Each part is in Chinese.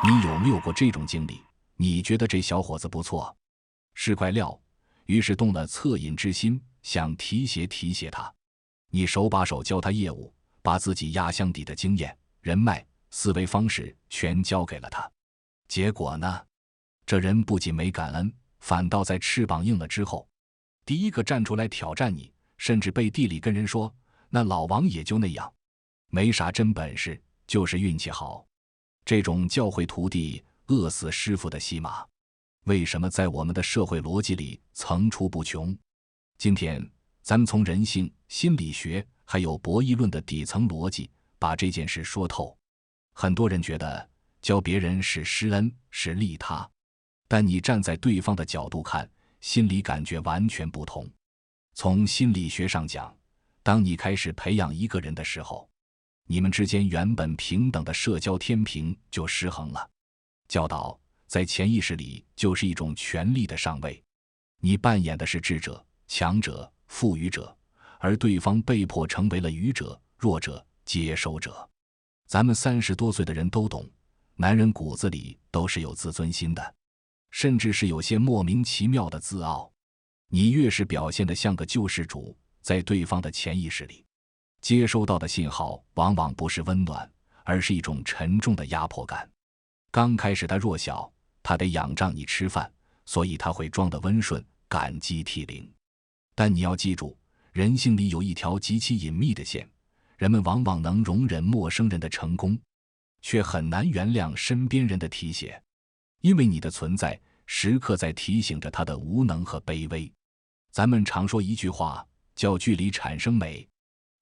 你有没有过这种经历？你觉得这小伙子不错，是块料，于是动了恻隐之心，想提携提携他。你手把手教他业务，把自己压箱底的经验、人脉、思维方式全交给了他。结果呢？这人不仅没感恩，反倒在翅膀硬了之后，第一个站出来挑战你，甚至背地里跟人说，那老王也就那样，没啥真本事，就是运气好。这种教会徒弟饿死师傅的戏码，为什么在我们的社会逻辑里层出不穷？今天咱们从人性、心理学还有博弈论的底层逻辑把这件事说透。很多人觉得教别人是施恩，是利他，但你站在对方的角度看，心理感觉完全不同。从心理学上讲，当你开始培养一个人的时候，你们之间原本平等的社交天平就失衡了。教导在潜意识里就是一种权力的上位，你扮演的是智者、强者、赋予者，而对方被迫成为了愚者、弱者、接收者。咱们30多岁的人都懂，男人骨子里都是有自尊心的，甚至是有些莫名其妙的自傲。你越是表现得像个救世主，在对方的潜意识里接收到的信号往往不是温暖，而是一种沉重的压迫感。刚开始他弱小，他得仰仗你吃饭，所以他会装得温顺，感激涕零。但你要记住，人性里有一条极其隐秘的线，人们往往能容忍陌生人的成功，却很难原谅身边人的提携，因为你的存在时刻在提醒着他的无能和卑微。咱们常说一句话，叫距离产生美。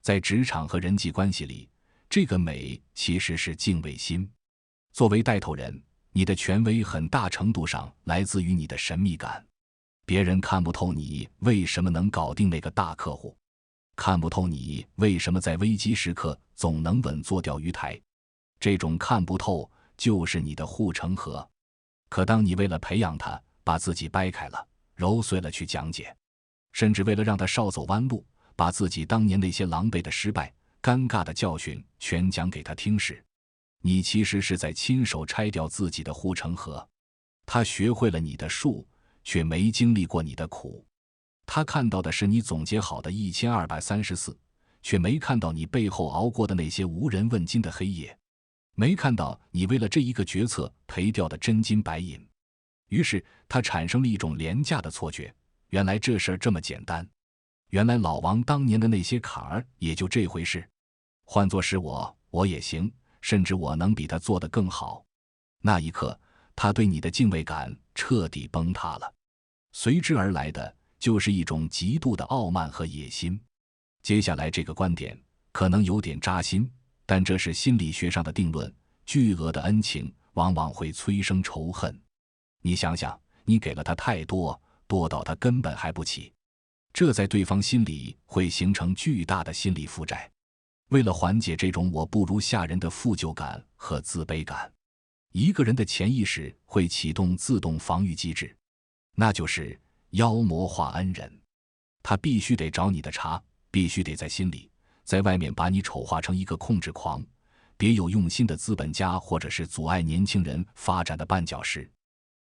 在职场和人际关系里，这个美其实是敬畏心。作为带头人，你的权威很大程度上来自于你的神秘感。别人看不透你为什么能搞定那个大客户，看不透你为什么在危机时刻总能稳坐钓鱼台。这种看不透就是你的护城河。可当你为了培养他，把自己掰开了、揉碎了去讲解，甚至为了让他少走弯路，把自己当年那些狼狈的失败、尴尬的教训全讲给他听时，你其实是在亲手拆掉自己的护城河。他学会了你的术，却没经历过你的苦。他看到的是你总结好的1234，却没看到你背后熬过的那些无人问津的黑夜，没看到你为了这一个决策赔掉的真金白银。于是他产生了一种廉价的错觉，原来这事儿这么简单，原来老王当年的那些坎儿也就这回事，换作是我也行，甚至我能比他做得更好。那一刻，他对你的敬畏感彻底崩塌了，随之而来的就是一种极度的傲慢和野心。接下来这个观点可能有点扎心，但这是心理学上的定论，巨额的恩情往往会催生仇恨。你想想，你给了他太多，多到他根本还不起，这在对方心里会形成巨大的心理负债。为了缓解这种我不如下人的负疚感和自卑感，一个人的潜意识会启动自动防御机制，那就是妖魔化恩人。他必须得找你的茬，必须得在心里、在外面把你丑化成一个控制狂、别有用心的资本家，或者是阻碍年轻人发展的绊脚石。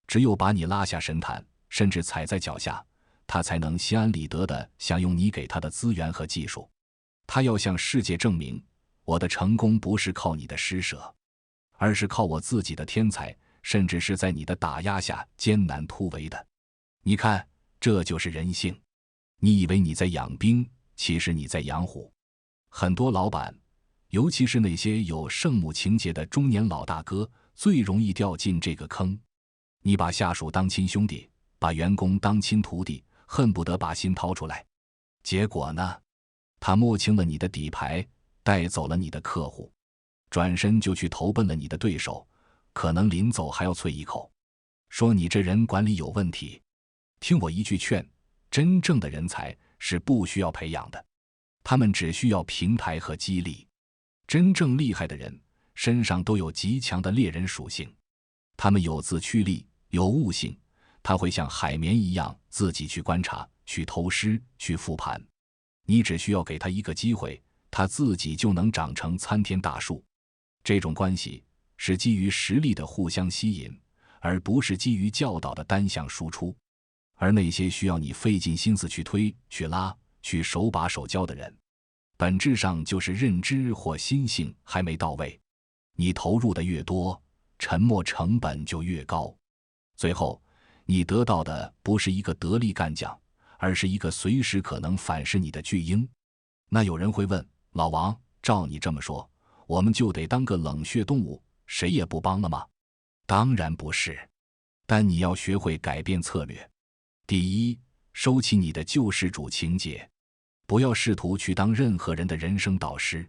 只有把你拉下神坛，甚至踩在脚下，他才能心安理得地享用你给他的资源和技术。他要向世界证明，我的成功不是靠你的施舍，而是靠我自己的天才，甚至是在你的打压下艰难突围的。你看，这就是人性。你以为你在养兵，其实你在养虎。很多老板，尤其是那些有圣母情节的中年老大哥，最容易掉进这个坑。你把下属当亲兄弟，把员工当亲徒弟，恨不得把心掏出来。结果呢？他摸清了你的底牌，带走了你的客户，转身就去投奔了你的对手，可能临走还要啐一口，说你这人管理有问题。听我一句劝，真正的人才是不需要培养的，他们只需要平台和激励。真正厉害的人身上都有极强的猎人属性，他们有自驱力，有悟性，他会像海绵一样自己去观察，去偷师，去复盘。你只需要给他一个机会，他自己就能长成参天大树。这种关系是基于实力的互相吸引，而不是基于教导的单向输出。而那些需要你费尽心思去推、去拉、去手把手教的人，本质上就是认知或心性还没到位。你投入的越多，沉没成本就越高。最后，你得到的不是一个得力干将，而是一个随时可能反噬你的巨婴。那有人会问，老王，照你这么说，我们就得当个冷血动物，谁也不帮了吗？当然不是，但你要学会改变策略。第一，收起你的救世主情节，不要试图去当任何人的人生导师。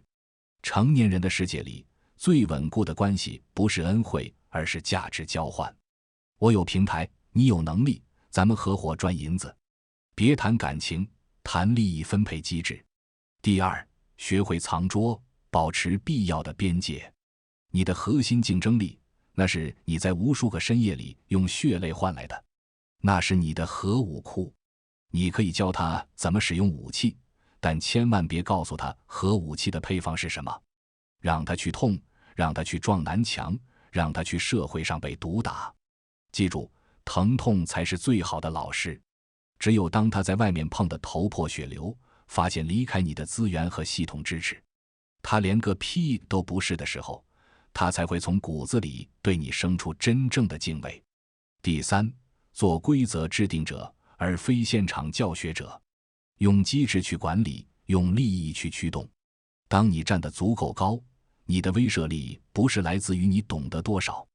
成年人的世界里，最稳固的关系不是恩惠，而是价值交换。我有平台，你有能力，咱们合伙赚银子。别谈感情，谈利益分配机制。第二，学会藏拙，保持必要的边界。你的核心竞争力，那是你在无数个深夜里用血泪换来的，那是你的核武库。你可以教他怎么使用武器，但千万别告诉他核武器的配方是什么。让他去痛，让他去撞南墙，让他去社会上被毒打。记住，疼痛才是最好的老师。只有当他在外面碰得头破血流，发现离开你的资源和系统支持，他连个屁都不是的时候，他才会从骨子里对你生出真正的敬畏。第三，做规则制定者，而非现场教学者。用机制去管理，用利益去驱动。当你站得足够高，你的威慑力不是来自于你懂得多少，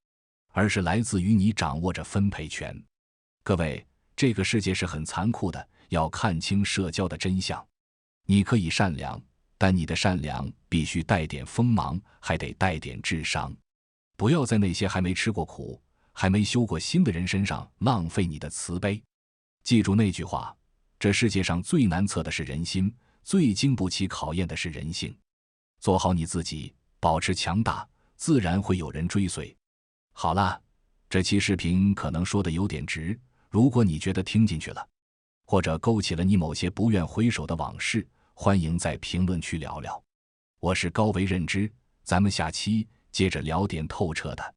而是来自于你掌握着分配权。各位，这个世界是很残酷的，要看清社交的真相。你可以善良，但你的善良必须带点锋芒，还得带点智商。不要在那些还没吃过苦、还没修过心的人身上浪费你的慈悲。记住那句话，这世界上最难测的是人心，最经不起考验的是人性。做好你自己，保持强大，自然会有人追随。好了，这期视频可能说的有点直，如果你觉得听进去了，或者勾起了你某些不愿回首的往事，欢迎在评论区聊聊。我是高维认知，咱们下期接着聊点透彻的。